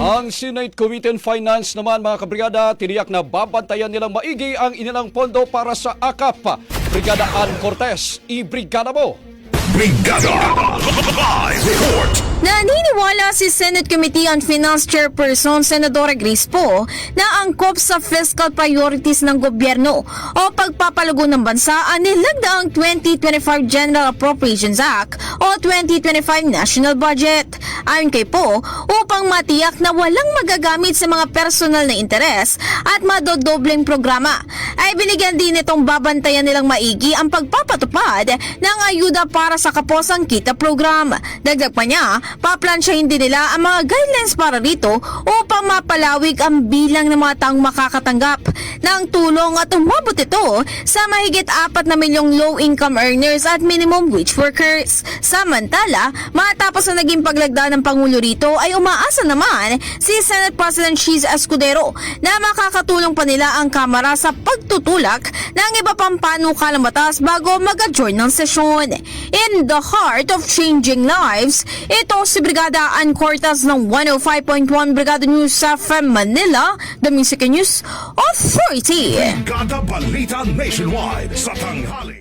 Ang Senate Committee on Finance naman mga kabrigada, tiniyak na babantayan nilang maigi ang inilang pondo para sa AKAP. Brigada Ann Cortez, i-brigada mo! Brigada Live Report. Naniniwala si Senate Committee on Finance Chairperson Senadora Grace Poe na angkop sa fiscal priorities ng gobyerno o pagpapalago ng bansa ang nilagdaang 2025 General Appropriations Act o 2025 National Budget. Ayon kay Poe, upang matiyak na walang magagamit sa mga personal na interes at madodobleng programa, ay binigyan din itong babantayan nilang maigi ang pagpapatupad ng ayuda para sa Kaposang Kita program. Dagdag pa niya, paplansyahin din nila ang mga guidelines para rito upang mapalawig ang bilang ng mga taong makakatanggap ng tulong at umabot ito sa mahigit 4 na milyong low-income earners at minimum wage workers. Samantala, matapos na naging paglagda ng Pangulo rito ay umaasa naman si Senate President Cheese Escudero na makakatulong pa nila ang Kamara sa pagtutulak ng iba pang panukalang batas bago mag-adjourn ng sesyon. In the heart of changing lives, ito si Brigada Ann Cortez ng 105.1 Brigada News FM Manila, the Music and News Authority. Brigada Balita Nationwide sa tanghali.